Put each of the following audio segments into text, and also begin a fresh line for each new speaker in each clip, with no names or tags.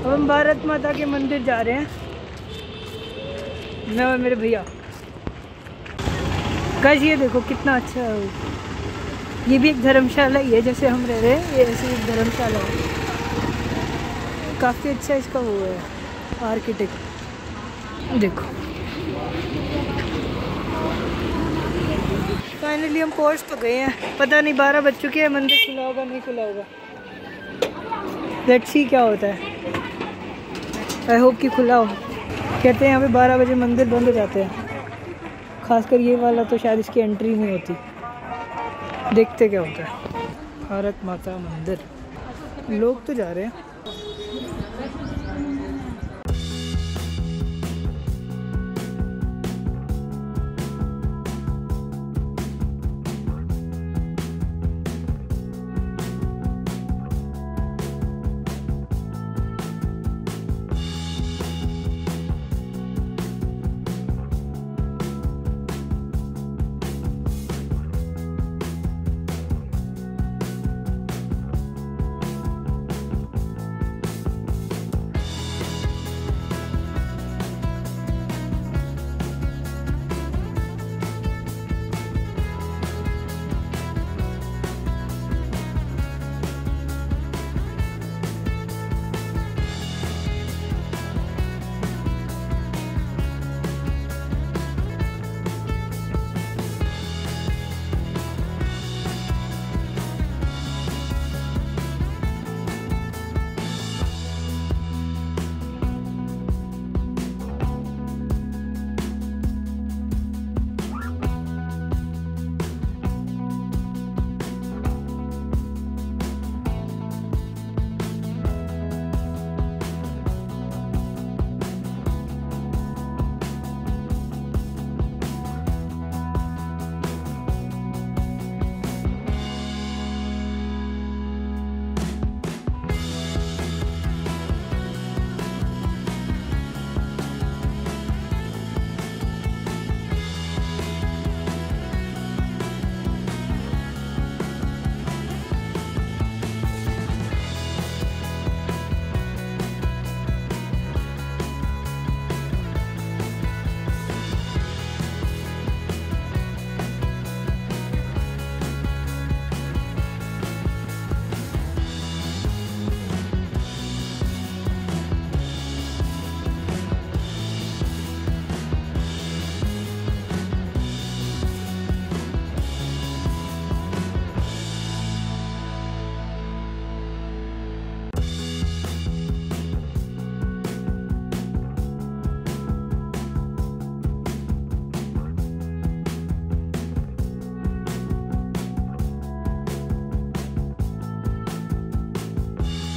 अब हम भारत माता के मंदिर जा रहे हैं, मैं और मेरे भैया। गाइस ये देखो कितना अच्छा है। ये भी एक धर्मशाला ही है, जैसे हम रह रहे हैं ये ऐसी एक धर्मशाला है। काफ़ी अच्छा इसका वो है आर्किटेक्ट। देखो फाइनली हम पहुंच तो गए हैं। पता नहीं 12 बज चुके हैं, मंदिर खुला होगा नहीं खुला होगा। लेट्स सी क्या होता है। आई होप कि खुला हो। कहते हैं यहाँ पे 12 बजे मंदिर बंद हो जाते हैं, खासकर ये वाला तो शायद इसकी एंट्री नहीं होती। देखते क्या होता है। भारत माता मंदिर, लोग तो जा रहे हैं।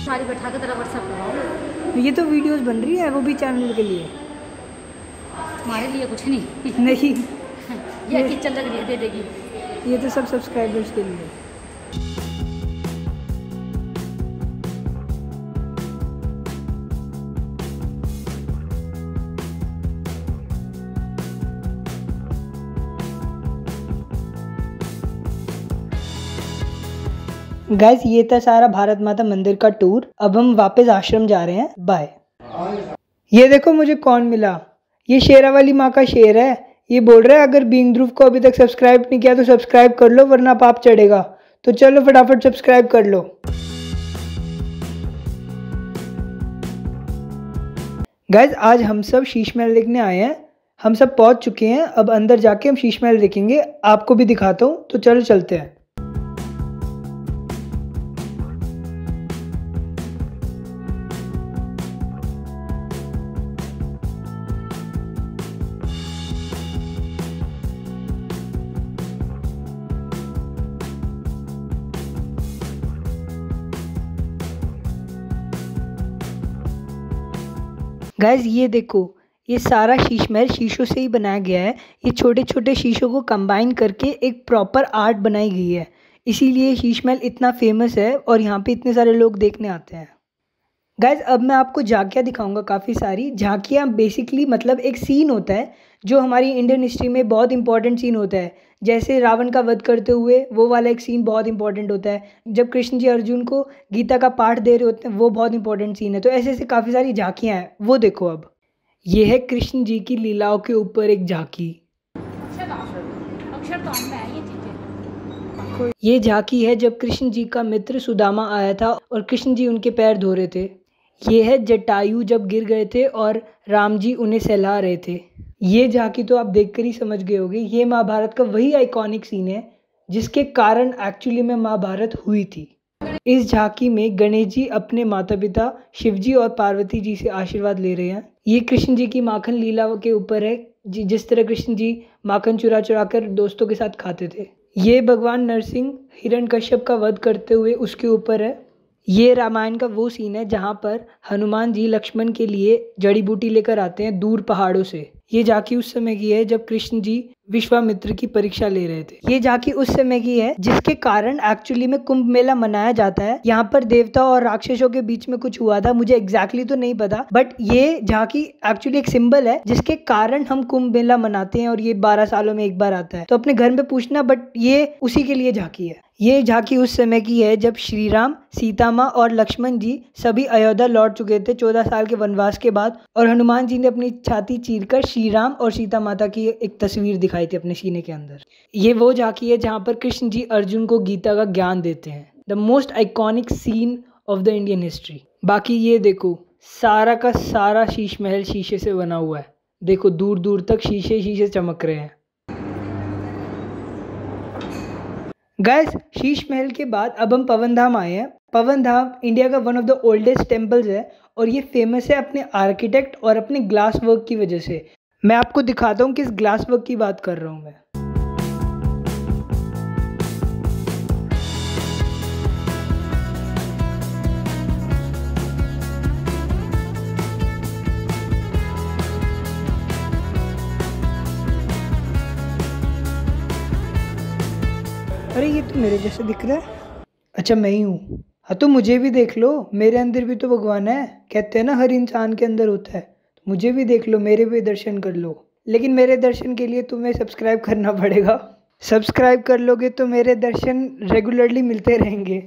सारी बैठा के तेरा व्हाट्सएप लगाओ।
ये तो वीडियोस बन रही है, वो भी चैनल के लिए।
हमारे लिए कुछ नहीं।
नहीं
ये किचन लग रही है, दे देगी।
ये तो सब सब्सक्राइबर्स के लिए। गाइस ये था सारा भारत माता मंदिर का टूर। अब हम वापस आश्रम जा रहे हैं। बाय। ये देखो मुझे कौन मिला। ये शेरावाली माँ का शेर है। ये बोल रहा है अगर बीइंग ध्रुव को अभी तक सब्सक्राइब नहीं किया तो सब्सक्राइब कर लो, वरना पाप चढ़ेगा। तो चलो फटाफट सब्सक्राइब कर लो। गाइस आज हम सब शीश महल देखने आए हैं। हम सब पहुंच चुके हैं। अब अंदर जाके हम शीश महल देखेंगे, आपको भी दिखाता हूँ। तो चलो चलते हैं। गाइज ये देखो, ये सारा शीश महल शीशों से ही बनाया गया है। ये छोटे छोटे शीशों को कंबाइन करके एक प्रॉपर आर्ट बनाई गई है, इसीलिए शीश महल इतना फेमस है और यहाँ पे इतने सारे लोग देखने आते हैं। गाइज अब मैं आपको झांकियाँ दिखाऊंगा, काफ़ी सारी झांकियाँ। बेसिकली मतलब एक सीन होता है जो हमारी इंडियन हिस्ट्री में बहुत इंपॉर्टेंट सीन होता है। जैसे रावण का वध करते हुए वो वाला एक सीन बहुत इंपॉर्टेंट होता है। जब कृष्ण जी अर्जुन को गीता का पाठ दे रहे होते हैं वो बहुत इंपॉर्टेंट सीन है। तो ऐसे ऐसे काफ़ी सारी झांकियाँ हैं, वो देखो। अब ये है कृष्ण जी की लीलाओं के ऊपर एक झांकी। ये झांकी है जब कृष्ण जी का मित्र सुदामा आया था और कृष्ण जी उनके पैर धो रहे थे। ये है जटायु जब गिर गए थे और राम जी उन्हें सहला रहे थे। ये झांकी तो आप देखकर ही समझ गए होंगे, ये महाभारत का वही आइकॉनिक सीन है जिसके कारण एक्चुअली में महाभारत हुई थी। इस झांकी में गणेश जी अपने माता पिता शिवजी और पार्वती जी से आशीर्वाद ले रहे हैं। ये कृष्ण जी की माखन लीला के ऊपर है, जिस तरह कृष्ण जी माखन चुरा चुरा कर दोस्तों के साथ खाते थे। ये भगवान नरसिंह हिरण्यकश्यप का वध करते हुए उसके ऊपर है। ये रामायण का वो सीन है जहाँ पर हनुमान जी लक्ष्मण के लिए जड़ी बूटी लेकर आते हैं दूर पहाड़ों से। ये झांकी उस समय की है जब कृष्ण जी विश्वामित्र की परीक्षा ले रहे थे। ये झांकी उस समय की है जिसके कारण एक्चुअली में कुंभ मेला मनाया जाता है। यहाँ पर देवता और राक्षसों के बीच में कुछ हुआ था, मुझे एग्जैक्टली तो नहीं पता, बट ये झांकी एक्चुअली एक सिंबल है जिसके कारण हम कुंभ मेला मनाते हैं और ये 12 सालों में एक बार आता है। तो अपने घर में पूछना, बट ये उसी के लिए झांकी है। ये झांकी उस समय की है जब श्री राम, सीता माँ और लक्ष्मण जी सभी अयोध्या लौट चुके थे 14 साल के वनवास के बाद, और हनुमान जी ने अपनी छाती चीरकर श्री राम और सीता माता की एक तस्वीर दिखाई थी अपने सीने के अंदर। ये वो झांकी है जहाँ पर कृष्ण जी अर्जुन को गीता का ज्ञान देते हैं। The most iconic scene of the Indian history. बाकी ये देखो, सारा का सारा शीश महल शीशे से बना हुआ है। देखो दूर दूर तक शीशे शीशे चमक रहे हैं। गाइस शीश महल के बाद अब हम पवन धाम आए हैं। पवन धाम इंडिया का one of the oldest temples है और ये फेमस है अपने आर्किटेक्ट और अपने ग्लास वर्क की वजह से। मैं आपको दिखाता हूँ किस ग्लास वर्क की बात कर रहा हूँ मैं। अरे ये तो मेरे जैसे दिख रहा है। अच्छा मैं ही हूँ। हाँ तो मुझे भी देख लो, मेरे अंदर भी तो भगवान है। कहते हैं ना हर इंसान के अंदर होता है, तो मुझे भी देख लो, मेरे भी दर्शन कर लो। लेकिन मेरे दर्शन के लिए तुम्हें सब्सक्राइब करना पड़ेगा। सब्सक्राइब कर लोगे तो मेरे दर्शन रेगुलरली मिलते रहेंगे।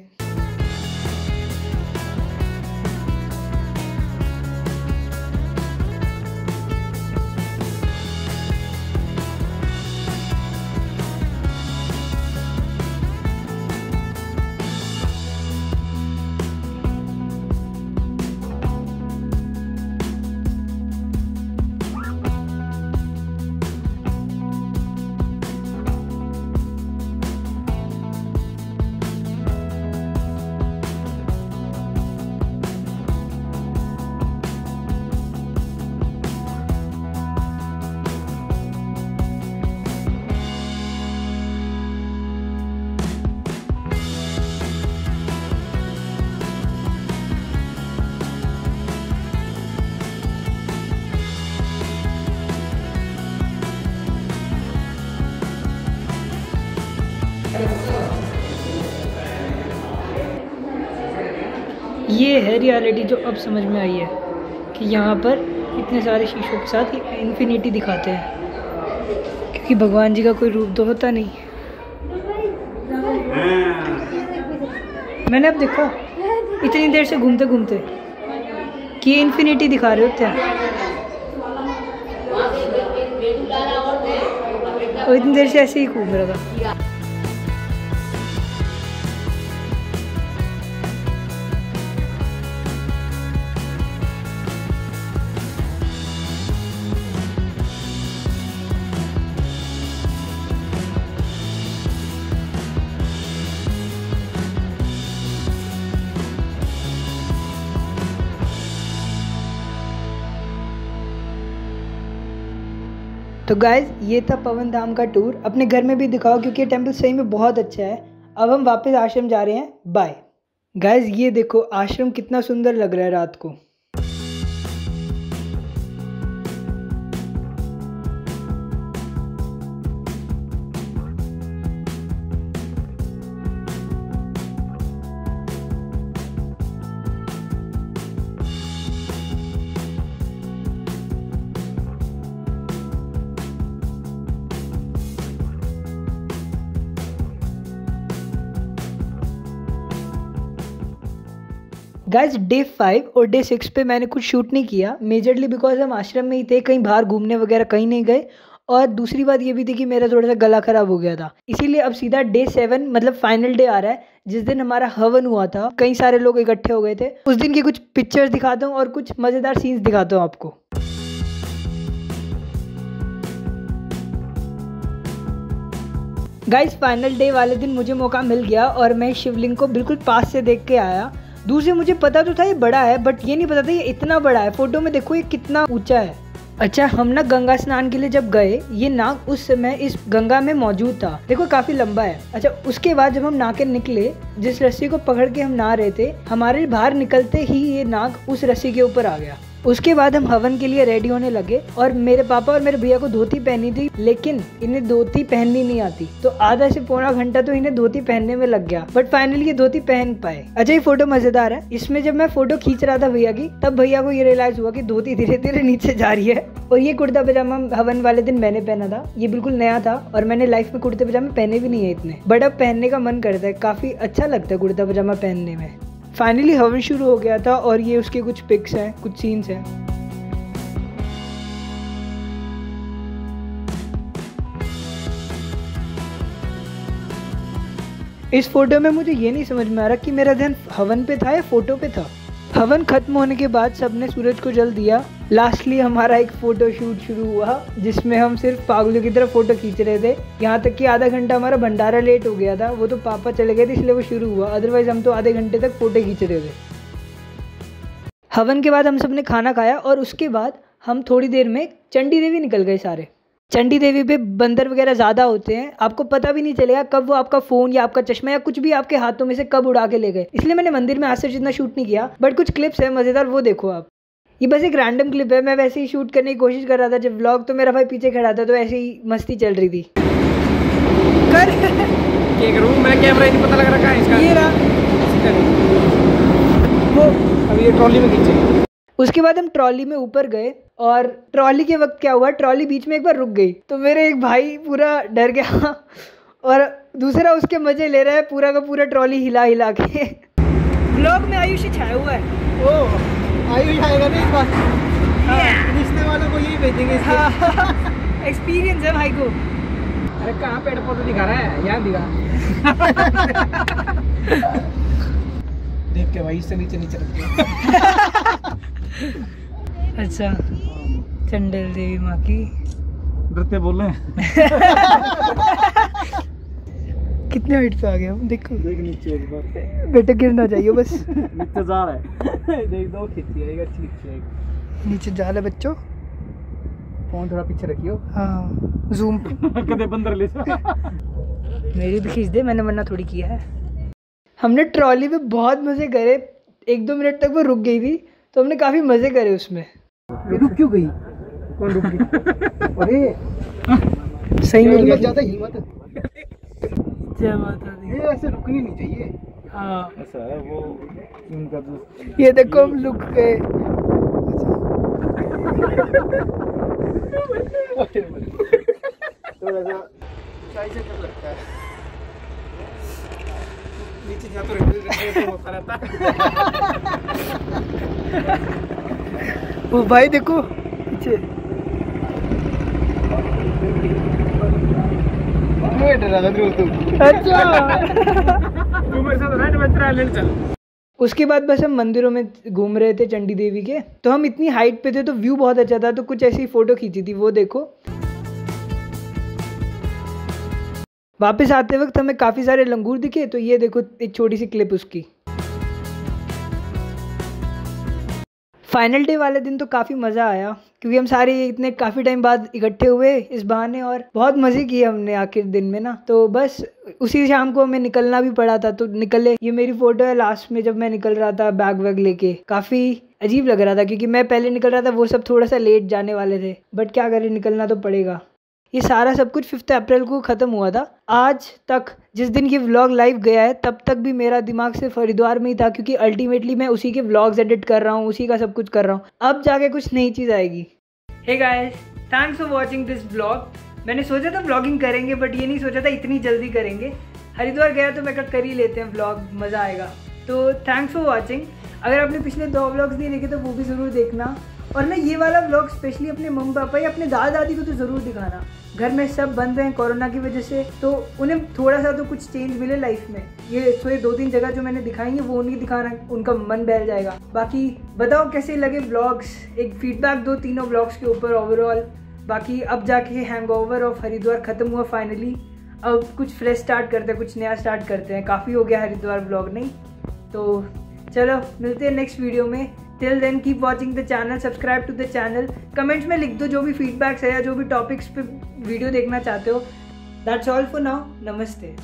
ये है रियलिटी जो अब समझ में आई है कि यहाँ पर इतने सारे शीशों के साथ इन्फिनिटी दिखाते हैं, क्योंकि भगवान जी का कोई रूप तो होता नहीं। मैंने अब देखा इतनी देर से घूमते घूमते कि इन्फिनिटी दिखा रहे होते हैं, और इतनी देर से ऐसे ही घूम रहा था। तो गाइज ये था पवन धाम का टूर। अपने घर में भी दिखाओ क्योंकि ये टेम्पल सही में बहुत अच्छा है। अब हम वापस आश्रम जा रहे हैं, बाय। गाइज ये देखो आश्रम कितना सुंदर लग रहा है रात को। गाइज डे 5 और डे 6 पे मैंने कुछ शूट नहीं किया, मेजरली बिकॉज हम आश्रम में ही थे, कहीं बाहर घूमने वगैरह कहीं नहीं गए। और दूसरी बात ये भी थी कि मेरा थोड़ा सा गला खराब हो गया था, इसीलिए अब सीधा डे 7 मतलब फाइनल डे आ रहा है, जिस दिन हमारा हवन हुआ था। कई सारे लोग इकट्ठे हो गए थे। उस दिन की कुछ पिक्चर्स दिखाता हूँ और कुछ मज़ेदार सीन्स दिखाता हूँ आपको। गाइस फाइनल डे वाले दिन मुझे मौका मिल गया और मैं शिवलिंग को बिल्कुल पास से देख के आया। दूर से मुझे पता तो था ये बड़ा है, बट ये नहीं पता था ये इतना बड़ा है। फोटो में देखो ये कितना ऊंचा है। अच्छा, हम ना गंगा स्नान के लिए जब गए, ये नाग उस समय इस गंगा में मौजूद था। देखो काफी लंबा है। अच्छा, उसके बाद जब हम नहा के निकले, जिस रस्सी को पकड़ के हम नहा रहे थे, हमारे बाहर निकलते ही ये नाग उस रस्सी के ऊपर आ गया। उसके बाद हम हवन के लिए रेडी होने लगे और मेरे पापा और मेरे भैया को धोती पहनी थी, लेकिन इन्हें धोती पहननी नहीं आती, तो आधा से पौना घंटा तो इन्हें धोती पहनने में लग गया, बट फाइनली ये धोती पहन पाए। अच्छा, ये फोटो मजेदार है। इसमें जब मैं फोटो खींच रहा था भैया की, तब भैया को ये रियलाइज हुआ कि धोती धीरे धीरे नीचे जा रही है। और ये कुर्ता पजामा हवन वाले दिन मैंने पहना था। ये बिल्कुल नया था और मैंने लाइफ में कुर्ते पजामे पहने भी नहीं है इतने, बट अब पहनने का मन करता है। काफी अच्छा लगता है कुर्ता पजामा पहनने में। फाइनली हवन शुरू हो गया था और ये उसके कुछ पिक्स हैं, कुछ सीन्स हैं। इस फोटो में मुझे ये नहीं समझ में आ रहा कि मेरा ध्यान हवन पे था या फोटो पे था। हवन खत्म होने के बाद सबने सूरज को जल दिया। लास्टली हमारा एक फोटो शूट शुरू हुआ, जिसमें हम सिर्फ पागलों की तरह फोटो खींच रहे थे। यहाँ तक कि आधा घंटा हमारा भंडारा लेट हो गया था। वो तो पापा चले गए थे इसलिए वो शुरू हुआ, अदरवाइज हम तो आधे घंटे तक फोटो खींच रहे थे। हवन के बाद हम सब ने खाना खाया और उसके बाद हम थोड़ी देर में चंडी देवी निकल गए सारे। चंडी देवी पे बंदर वगैरह ज़्यादा होते हैं, आपको पता भी नहीं चलेगा कब वो आपका फ़ोन या आपका चश्मा या कुछ भी आपके हाथों में से कब उड़ा के ले गए। इसलिए मैंने मंदिर में आज से जितना शूट नहीं किया, बट कुछ क्लिप्स है मज़ेदार, वो देखो आप। ये बस एक रैंडम क्लिप है, मैं वैसे ही शूट करने की कोशिश कर रहा था जब व्लॉग, तो मेरा भाई पीछे खड़ा था, तो ऐसे ही मस्ती चल रही थी। कर
क्या करूँ मैं, कैमरा ही नहीं पता लग रहा है इसका।
ये रहा
वो अभी ये ट्रॉली में खींचे।
उसके बाद हम ट्रॉली में ऊपर गए और ट्रॉली के वक्त क्या हुआ, ट्रॉली बीच में एक बार रुक गई, तो मेरे एक भाई पूरा डर गया और दूसरा उसके मजे ले रहा है पूरा का पूरा ट्रॉली हिला हिला के। ब्लॉग में आयुष ही छाया हुआ है।
ओ आयुष आएगा ना इस बार, रिश्ते वालों को यही भेजेंगे।
एक्सपीरियंस है भाई को।
अरे कहाँ पेड़ पौधे दिखा रहा है, यहाँ दिखा। देख के भाई, इससे नीचे नीचे रख के।
अच्छा, चंडेल देवी माँ की
नृत्य बोल रहे हैं।
कितने हाइट पे आ गया हम, देखो
देख नीचे एक बार,
बेटा गिरना चाहिए बस।
नीचे जा रहा है। देख दो खींची आएगा,
नीचे जा रहा बच्चों,
फोन थोड़ा पीछे रखियो।
हाँ जूम
कदे बंदर ले जा।
मेरी भी खींच दे, मैंने मना थोड़ी किया है। हमने ट्रॉली में बहुत मजे करे, 1-2 मिनट तक वो रुक गई थी, तो हमने काफी मजे करे उसमें।
रुक क्यों गई? कौन रुक गई? अरे
सही में
ज्यादा हिम्मत।
जय माता दी।
ये ऐसे रुकनी नहीं चाहिए।
हाँ
ऐसा है वो उनका दोस्त।
ये देखो हम रुक गए।
थोड़ा सा चाय से कब लगता है, नीचे जा तो होता रहता।
वो भाई देखो पीछे, अच्छा
तू मेरे साथ राइट में ट्रायल चल।
उसके बाद बस हम मंदिरों में घूम रहे थे चंडी देवी के, तो हम इतनी हाइट पे थे तो व्यू बहुत अच्छा था, तो कुछ ऐसी फोटो खींची थी, वो देखो। वापस आते वक्त हमें काफ़ी सारे लंगूर दिखे, तो ये देखो एक छोटी सी क्लिप उसकी। फाइनल डे वाले दिन तो काफ़ी मज़ा आया, क्योंकि हम सारे इतने काफ़ी टाइम बाद इकट्ठे हुए इस बहाने और बहुत मज़े किए हमने आखिर दिन में ना। तो बस उसी शाम को हमें निकलना भी पड़ा था, तो निकले। ये मेरी फ़ोटो है लास्ट में जब मैं निकल रहा था बैग वैग लेके। काफ़ी अजीब लग रहा था क्योंकि मैं पहले निकल रहा था, वो सब थोड़ा सा लेट जाने वाले थे, बट क्या करें, निकलना तो पड़ेगा। ये सारा सब कुछ 5 अप्रैल को ख़त्म हुआ था। आज तक जिस दिन ये व्लॉग लाइव गया है, तब तक भी मेरा दिमाग सिर्फ हरिद्वार में ही था, क्योंकि अल्टीमेटली मैं उसी के व्लॉग्स एडिट कर रहा हूँ, उसी का सब कुछ कर रहा हूँ। अब जाके कुछ नई चीज़ आएगी। Hey guys, thanks for watching this vlog. मैंने सोचा था व्लॉगिंग करेंगे, बट ये नहीं सोचा था इतनी जल्दी करेंगे। हरिद्वार गया तो मैं कर ही लेते हैं व्लॉग, मज़ा आएगा। तो थैंक्स फॉर वॉचिंग। अगर आपने पिछले 2 व्लॉग्स नहीं देखे तो वो भी ज़रूर देखना। और ना ये वाला व्लॉग स्पेशली अपने मम्मी पापा या अपने दादा दादी को तो ज़रूर दिखाना। घर में सब बंद हैं कोरोना की वजह से, तो उन्हें थोड़ा सा तो कुछ चेंज मिले लाइफ में। ये 2-3 जगह जो मैंने दिखाई है वो उन्हें दिखाना, उनका मन बहल जाएगा। बाकी बताओ कैसे लगे व्लॉग्स, एक फीडबैक दो तीनों व्लॉग्स के ऊपर ओवरऑल। बाकी अब जाके हैंगओवर ऑफ हरिद्वार ख़त्म हुआ फाइनली। अब कुछ फ्रेश स्टार्ट करते हैं, कुछ नया स्टार्ट करते हैं। काफ़ी हो गया हरिद्वार व्लॉग, नहीं तो चलो मिलते हैं नेक्स्ट वीडियो में। Till then keep watching the channel, subscribe to the channel. Comments में लिख दो जो भी फीडबैक्स है या जो भी टॉपिक्स पे वीडियो देखना चाहते हो। दैट्स ऑल फॉर नाउ, नमस्ते।